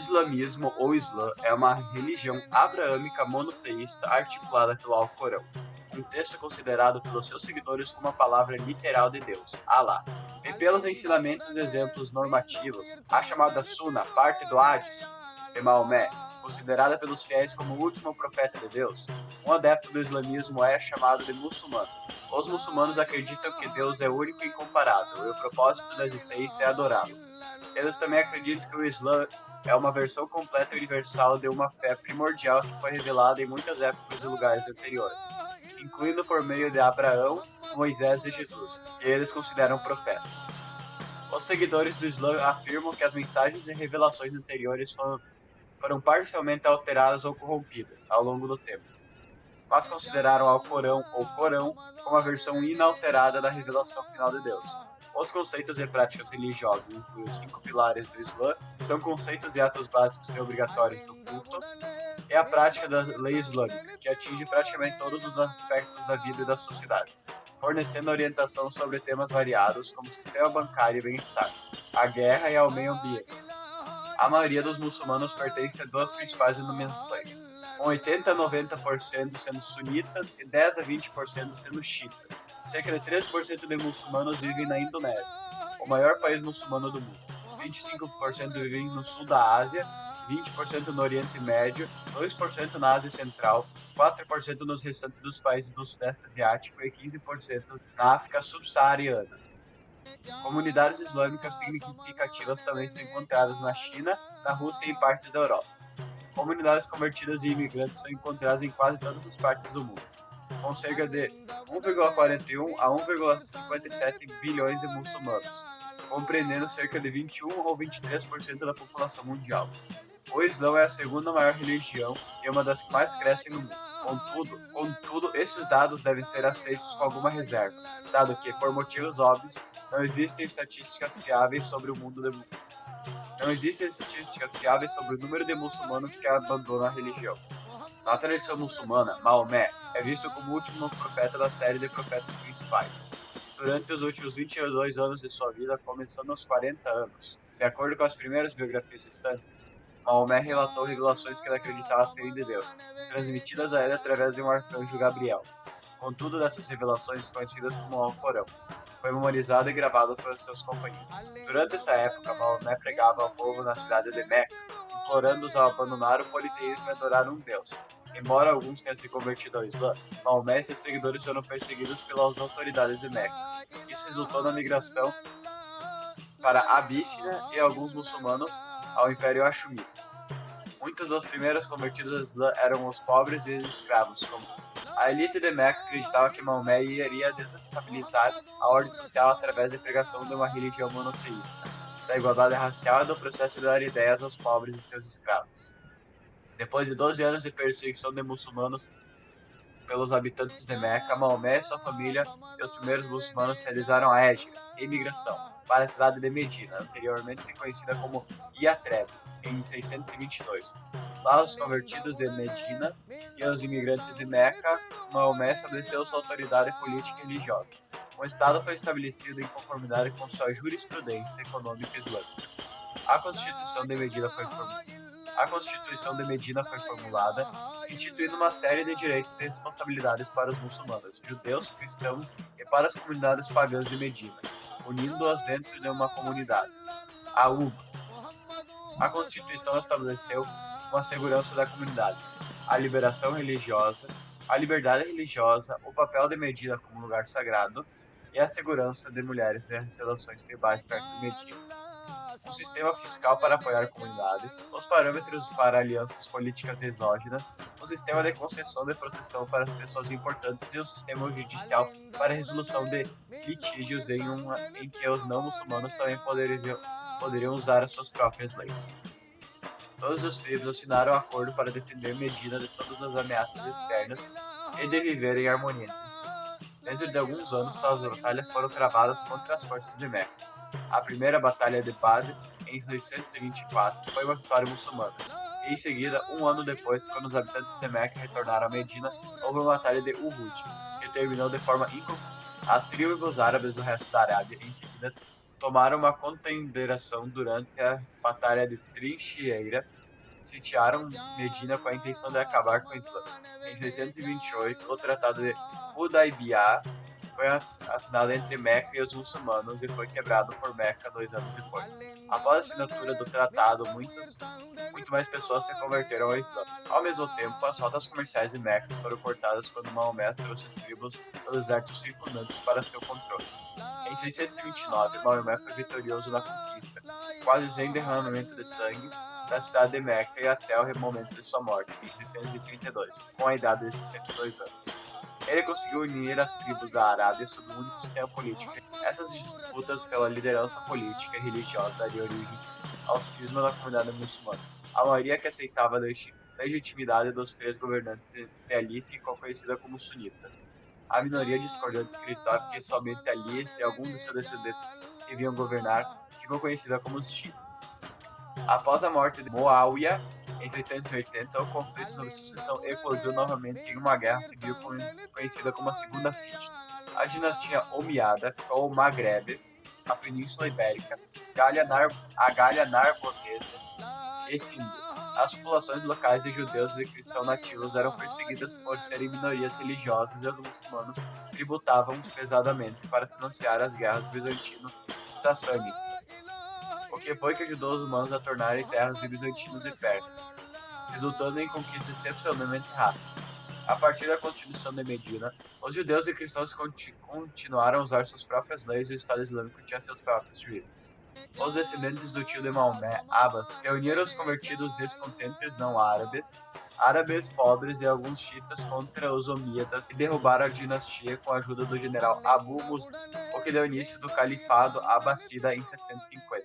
Islamismo ou Islã é uma religião abraâmica monoteísta articulada pelo Alcorão, um texto considerado pelos seus seguidores como a palavra literal de Deus, Alá, e pelos ensinamentos e exemplos normativos, a chamada Sunna, parte do Hadith, de Maomé, considerada pelos fiéis como o último profeta de Deus. Um adepto do islamismo é chamado de muçulmano. Os muçulmanos acreditam que Deus é único e incomparável, e o propósito da existência é adorá-lo. Eles também acreditam que o Islã é uma versão completa e universal de uma fé primordial que foi revelada em muitas épocas e lugares anteriores, incluindo por meio de Abraão, Moisés e Jesus, que eles consideram profetas. Os seguidores do Islã afirmam que as mensagens e revelações anteriores foram parcialmente alteradas ou corrompidas ao longo do tempo, mas consideraram Alcorão ou Corão como a versão inalterada da revelação final de Deus. Os conceitos e práticas religiosas incluem os 5 pilares do Islã, que são conceitos e atos básicos e obrigatórios do culto, e a prática da lei islâmica, que atinge praticamente todos os aspectos da vida e da sociedade, fornecendo orientação sobre temas variados como o sistema bancário e bem-estar, a guerra e ao meio ambiente. A maioria dos muçulmanos pertence a duas principais denominações, com 80 a 90% sendo sunitas e 10 a 20% sendo xiitas. Cerca de 13% de muçulmanos vivem na Indonésia, o maior país muçulmano do mundo. 25% vivem no sul da Ásia, 20% no Oriente Médio, 2% na Ásia Central, 4% nos restantes dos países do Sudeste Asiático e 15% na África Subsaariana. Comunidades islâmicas significativas também são encontradas na China, na Rússia e em partes da Europa. Comunidades convertidas e imigrantes são encontradas em quase todas as partes do mundo, com cerca de 1,41 a 1,57 bilhões de muçulmanos, compreendendo cerca de 21 ou 23% da população mundial. O Islã é a segunda maior religião e uma das que mais crescem no mundo. Contudo, esses dados devem ser aceitos com alguma reserva, dado que, por motivos óbvios, não existem estatísticas fiáveis sobre o número de muçulmanos que abandonam a religião. Na tradição muçulmana, Maomé é visto como o último profeta da série de profetas principais. Durante os últimos 22 anos de sua vida, começando aos 40 anos, de acordo com as primeiras biografias restantes, Maomé relatou revelações que ele acreditava serem de Deus, transmitidas a ele através de um arcanjo Gabriel. Contudo, dessas revelações, conhecidas como o Alcorão, foi memorizado e gravado pelos seus companheiros. Durante essa época, Maomé pregava ao povo na cidade de Meca, implorando-os a abandonar o politeísmo e adorar um Deus. Embora alguns tenham se convertido ao Islã, Maomé e seus seguidores foram perseguidos pelas autoridades de Meca. Isso resultou na migração para a Abíssina e alguns muçulmanos ao Império Hashemita. Muitos dos primeiros convertidos ao Islã eram os pobres e os escravos. A elite de Meca acreditava que Maomé iria desestabilizar a ordem social através da pregação de uma religião monoteísta, da igualdade racial e do processo de dar ideias aos pobres e seus escravos. Depois de 12 anos de perseguição de muçulmanos pelos habitantes de Meca, Maomé e sua família e os primeiros muçulmanos realizaram a Hégira, imigração, para a cidade de Medina, anteriormente conhecida como Yatreb, em 622. Lá, os convertidos de Medina e os imigrantes de Meca, Maomé estabeleceu sua autoridade política e religiosa. O Estado foi estabelecido em conformidade com sua jurisprudência econômica islâmica. A Constituição de Medina foi formulada, instituindo uma série de direitos e responsabilidades para os muçulmanos, judeus, cristãos e para as comunidades pagãs de Medina, unindo-as dentro de uma comunidade, a Ummah. A Constituição estabeleceu uma segurança da comunidade, a liberação religiosa, a liberdade religiosa, o papel de Medina como lugar sagrado e a segurança de mulheres e as relações tribais perto de Medina. Um sistema fiscal para apoiar a comunidade, os parâmetros para alianças políticas exógenas, um sistema de concessão de proteção para as pessoas importantes e um sistema judicial para a resolução de litígios em que os não muçulmanos também poderiam usar as suas próprias leis. Todos os tribos assinaram um acordo para defender Medina de todas as ameaças externas e de viver em harmonia entre si. Dentro de alguns anos, suas batalhas foram travadas contra as forças de Meca. A primeira batalha de Badr, em 624, foi uma vitória muçulmana. E em seguida, um ano depois, quando os habitantes de Meca retornaram a Medina, houve uma batalha de Uhud, que terminou de forma inconclusiva. As tribos árabes do resto da Arábia, em seguida, tomaram uma consideração durante a Batalha de Trincheira, sitiaram Medina com a intenção de acabar com o Islã. Em 628, o Tratado de Hudaybiyah foi assinado entre Meca e os muçulmanos e foi quebrado por Meca 2 anos depois. Após a assinatura do tratado, muito mais pessoas se converteram ao Islã. Ao mesmo tempo, as rotas comerciais de Meca foram cortadas quando Maomé trouxe as tribos dos exércitos circundantes para seu controle. Em 629, Maomé foi vitorioso na conquista, quase sem derramamento de sangue, da cidade de Meca e até o momento de sua morte, em 632, com a idade de 62 anos. Ele conseguiu unir as tribos da Arábia sob um único sistema político. Essas disputas pela liderança política e religiosa dariam origem ao cisma da comunidade muçulmana. A maioria que aceitava a legitimidade dos três governantes de Ali ficou conhecida como sunitas. A minoria discordante acreditava que somente Ali e alguns de seus descendentes deviam governar ficou conhecida como os xiitas. Após a morte de Muawiyah, em 680, o conflito sobre sucessão eclodiu novamente em uma guerra civil conhecida como a Segunda Fitna. A dinastia Omíada ou o Maghreb, a Península Ibérica, a Gália Narbonesa e Síndria. As populações locais de judeus e cristãos nativos eram perseguidas por serem minorias religiosas e os muçulmanos tributavam pesadamente para financiar as guerras bizantino-sassânidas, o que foi que ajudou os humanos a tornarem terras de bizantinos e persas, resultando em conquistas excepcionalmente rápidas. A partir da Constituição de Medina, os judeus e cristãos continuaram a usar suas próprias leis e o Estado Islâmico tinha seus próprios juízes. Os descendentes do tio de Maomé, Abbas, reuniram os convertidos descontentes não árabes, árabes pobres e alguns xiitas contra os omíadas e derrubaram a dinastia com a ajuda do general Abu Muslim, o que deu início do califado Abbasida em 750.